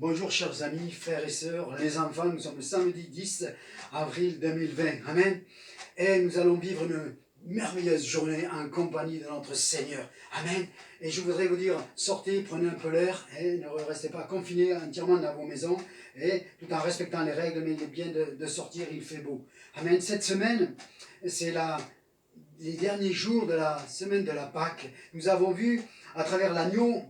Bonjour chers amis, frères et sœurs, les enfants, nous sommes le samedi 10 avril 2020, amen. Et nous allons vivre une merveilleuse journée en compagnie de notre Seigneur, amen. Et je voudrais vous dire, sortez, prenez un peu l'air, et ne restez pas confinés entièrement dans vos maisons, et tout en respectant les règles, mais il est bien de sortir, il fait beau, amen. Cette semaine, c'est les derniers jours de la semaine de la Pâque. Nous avons vu à travers l'agneau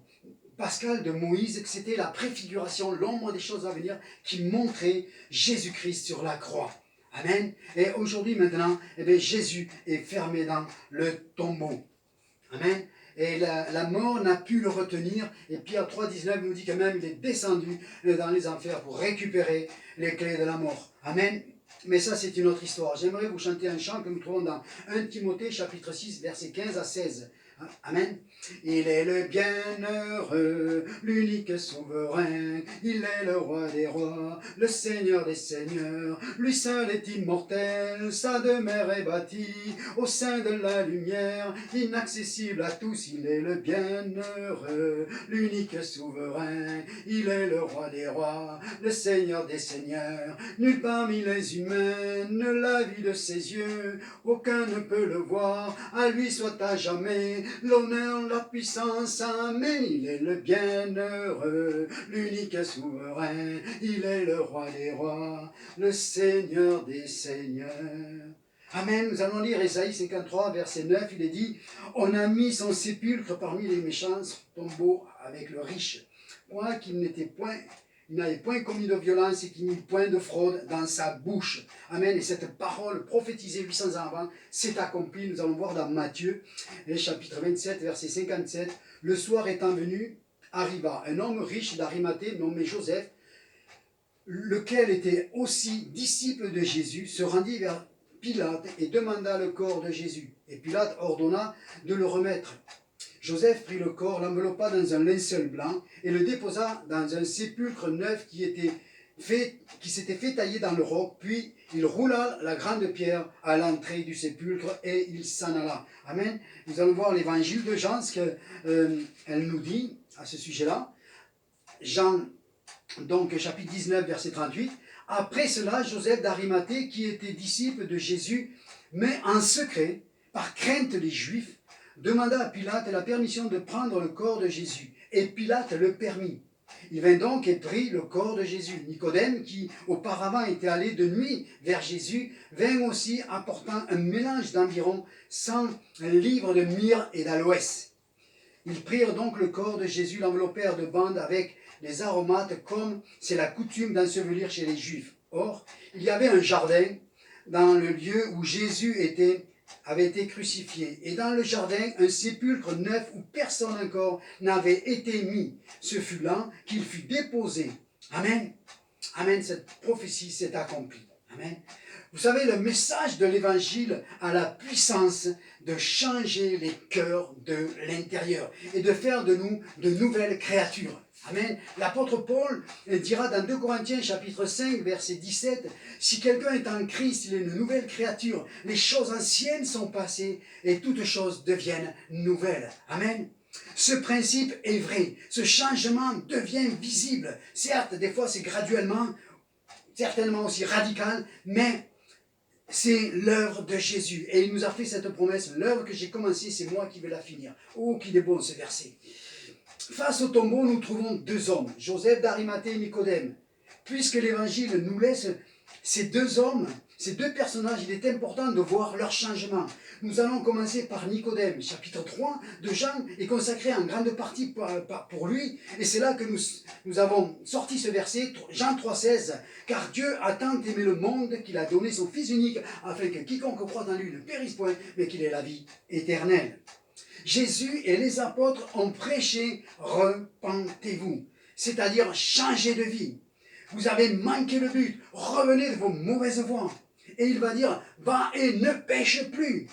pascal de Moïse que c'était la préfiguration, l'ombre des choses à venir qui montrait Jésus-Christ sur la croix. Amen. Et aujourd'hui maintenant, Jésus est fermé dans le tombeau. Amen. Et la mort n'a pu le retenir. Et Pierre 3,19 nous dit que même il est descendu dans les enfers pour récupérer les clés de la mort. Amen. Mais ça, c'est une autre histoire. J'aimerais vous chanter un chant que nous trouvons dans 1 Timothée, chapitre 6, versets 15 à 16. Amen. Il est le bienheureux, l'unique souverain, il est le roi des rois, le seigneur des seigneurs, lui seul est immortel, sa demeure est bâtie au sein de la lumière, inaccessible à tous, il est le bienheureux, l'unique souverain, il est le roi des rois, le seigneur des seigneurs, nul parmi les humains ne l'a vu de ses yeux, aucun ne peut le voir, à lui soit à jamais l'honneur, la puissance, amen. Il est le bienheureux, l'unique souverain, il est le roi des rois, le seigneur des seigneurs. Amen. Nous allons lire Ésaïe 53, verset 9, il est dit « On a mis son sépulcre parmi les méchants, tombeau avec le riche, point qu'il n'était point... Il n'avait point commis de violence et qu'il n'y eut point de fraude dans sa bouche. » Amen. Et cette parole prophétisée 800 ans avant s'est accomplie. Nous allons voir dans Matthieu, chapitre 27, verset 57. « Le soir étant venu, arriva un homme riche d'Arimathée nommé Joseph, lequel était aussi disciple de Jésus, se rendit vers Pilate et demanda le corps de Jésus. Et Pilate ordonna de le remettre. Joseph prit le corps, l'enveloppa dans un linceul blanc et le déposa dans un sépulcre neuf qui s'était fait tailler dans le roc, puis il roula la grande pierre à l'entrée du sépulcre et il s'en alla. Amen. Nous allons voir l'évangile de Jean, ce qu'elle nous dit à ce sujet-là. Jean, donc chapitre 19, verset 38. « Après cela, Joseph d'Arimathée, qui était disciple de Jésus, mais en secret, par crainte des Juifs, demanda à Pilate la permission de prendre le corps de Jésus. Et Pilate le permit. Il vint donc et prit le corps de Jésus. Nicodème, qui auparavant était allé de nuit vers Jésus, vint aussi apportant un mélange d'environ 100 livres de myrrhe et d'aloès. Ils prirent donc le corps de Jésus, l'enveloppèrent de bandes avec les aromates, comme c'est la coutume d'ensevelir chez les Juifs. Or, il y avait un jardin dans le lieu où Jésus avait été crucifié. Et dans le jardin, un sépulcre neuf où personne encore n'avait été mis. Ce fut là qu'il fut déposé. Amen. Amen. Cette prophétie s'est accomplie. Amen. Vous savez, le message de l'évangile a la puissance de changer les cœurs de l'intérieur et de faire de nous de nouvelles créatures. Amen. L'apôtre Paul dira dans 2 Corinthiens chapitre 5 verset 17, « Si quelqu'un est en Christ, il est une nouvelle créature. Les choses anciennes sont passées et toutes choses deviennent nouvelles. » Amen. Ce principe est vrai. Ce changement devient visible. Certes, des fois c'est graduellement, certainement aussi radical, mais c'est l'œuvre de Jésus. Et il nous a fait cette promesse, l'œuvre que j'ai commencée, c'est moi qui vais la finir. Oh, qu'il est bon ce verset. Face au tombeau, nous trouvons deux hommes, Joseph d'Arimathée et Nicodème. Puisque l'évangile nous laisse ces deux hommes, ces deux personnages, il est important de voir leur changement. Nous allons commencer par Nicodème. Chapitre 3 de Jean est consacré en grande partie pour lui. Et c'est là que nous avons sorti ce verset, Jean 3,16. « Car Dieu a tant aimé le monde qu'il a donné son Fils unique, afin que quiconque croit en lui ne périsse point, mais qu'il ait la vie éternelle. » Jésus et les apôtres ont prêché « Repentez-vous », c'est-à-dire changez de vie. Vous avez manqué le but, revenez de vos mauvaises voies. Et il va dire « Va et ne pêche plus ».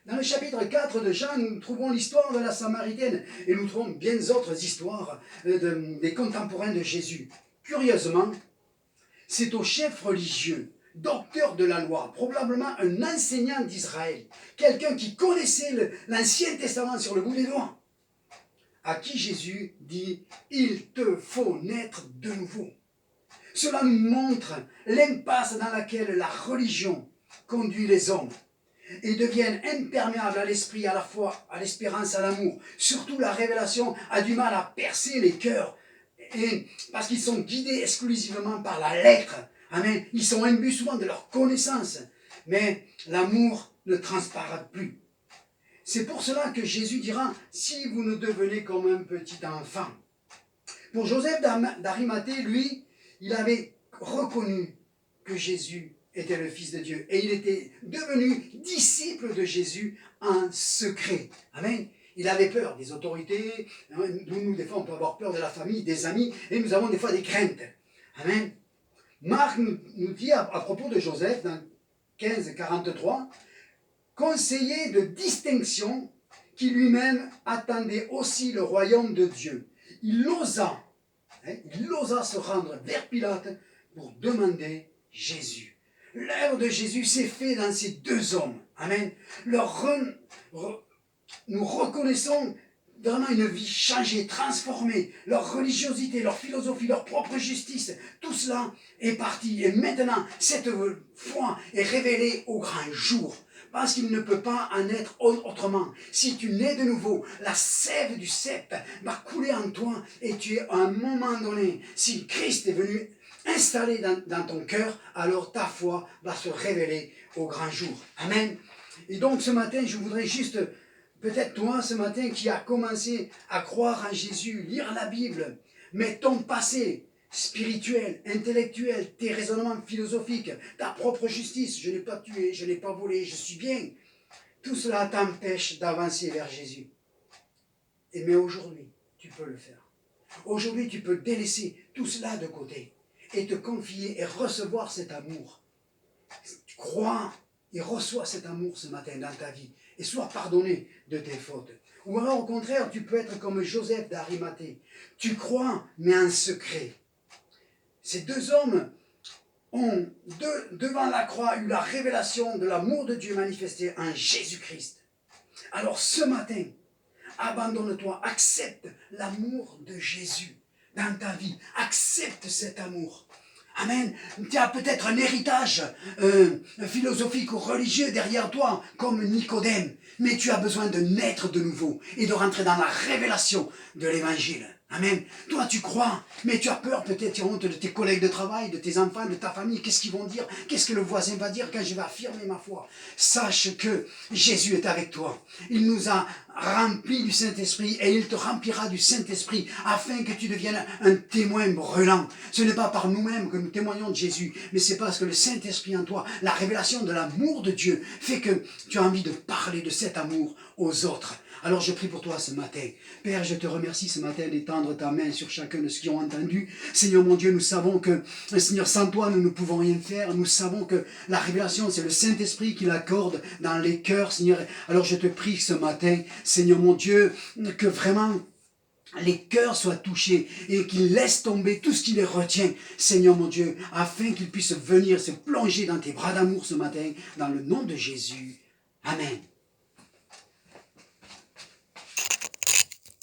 Dans le chapitre 4 de Jean, nous trouvons l'histoire de la Samaritaine et nous trouvons bien d'autres histoires des contemporains de Jésus. Curieusement, c'est au chef religieux, docteur de la loi, probablement un enseignant d'Israël, quelqu'un qui connaissait l'Ancien Testament sur le bout des doigts. à qui Jésus dit « Il te faut naître de nouveau ». Cela nous montre l'impasse dans laquelle la religion conduit les hommes et deviennent imperméables à l'esprit, à la foi, à l'espérance, à l'amour. Surtout la révélation a du mal à percer les cœurs et parce qu'ils sont guidés exclusivement par la lettre. Amen. Ils sont imbus souvent de leur connaissance, mais l'amour ne transparaît plus. C'est pour cela que Jésus dira, si vous ne devenez comme un petit enfant. Pour Joseph d'Arimathée, lui, il avait reconnu que Jésus était le Fils de Dieu. Et il était devenu disciple de Jésus en secret. Amen. Il avait peur des autorités. Nous, des fois, on peut avoir peur de la famille, des amis, et nous avons des fois des craintes. Amen. Marc nous dit à propos de Joseph, dans 15, 43, conseiller de distinction qui lui-même attendait aussi le royaume de Dieu. Il osa se rendre vers Pilate pour demander Jésus. L'œuvre de Jésus s'est faite dans ces deux hommes. Amen. Nous reconnaissons vraiment une vie changée, transformée. Leur religiosité, leur philosophie, leur propre justice, tout cela est parti. Et maintenant, cette foi est révélée au grand jour. Parce qu'il ne peut pas en être autrement. Si tu nais de nouveau, la sève du sceptre va couler en toi et tu es à un moment donné, si Christ est venu installer dans ton cœur, alors ta foi va se révéler au grand jour. Amen. Et donc ce matin, je voudrais juste, peut-être toi ce matin qui a commencé à croire en Jésus, lire la Bible, mais ton passé spirituel, intellectuel, tes raisonnements philosophiques, ta propre justice, je n'ai pas tué, je n'ai pas volé, je suis bien, tout cela t'empêche d'avancer vers Jésus. Mais aujourd'hui, tu peux le faire. Aujourd'hui, tu peux délaisser tout cela de côté et te confier et recevoir cet amour. Tu crois et reçois cet amour ce matin dans ta vie et sois pardonné de tes fautes. Ou alors au contraire, tu peux être comme Joseph d'Arimathée. Tu crois, mais en secret. Ces deux hommes ont, devant la croix, eu la révélation de l'amour de Dieu manifesté en Jésus-Christ. Alors ce matin, abandonne-toi, accepte l'amour de Jésus dans ta vie. Accepte cet amour. Amen. Tu as peut-être un héritage philosophique ou religieux derrière toi, comme Nicodème, mais tu as besoin de naître de nouveau et de rentrer dans la révélation de l'Évangile. Amen. Toi, tu crois, mais tu as peur, peut-être tu as honte de tes collègues de travail, de tes enfants, de ta famille. Qu'est-ce qu'ils vont dire? Qu'est-ce que le voisin va dire quand je vais affirmer ma foi? Sache que Jésus est avec toi. Il nous a remplis du Saint-Esprit et il te remplira du Saint-Esprit afin que tu deviennes un témoin brûlant. Ce n'est pas par nous-mêmes que nous témoignons de Jésus, mais c'est parce que le Saint-Esprit en toi, la révélation de l'amour de Dieu, fait que tu as envie de parler de cet amour aux autres. Alors je prie pour toi ce matin. Père, je te remercie ce matin d'étendre ta main sur chacun de ceux qui ont entendu. Seigneur mon Dieu, nous savons que, Seigneur, sans toi, nous ne pouvons rien faire. Nous savons que la révélation, c'est le Saint-Esprit qui l'accorde dans les cœurs, Seigneur. Alors je te prie ce matin, Seigneur mon Dieu, que vraiment les cœurs soient touchés et qu'ils laissent tomber tout ce qui les retient, Seigneur mon Dieu, afin qu'ils puissent venir se plonger dans tes bras d'amour ce matin, dans le nom de Jésus. Amen.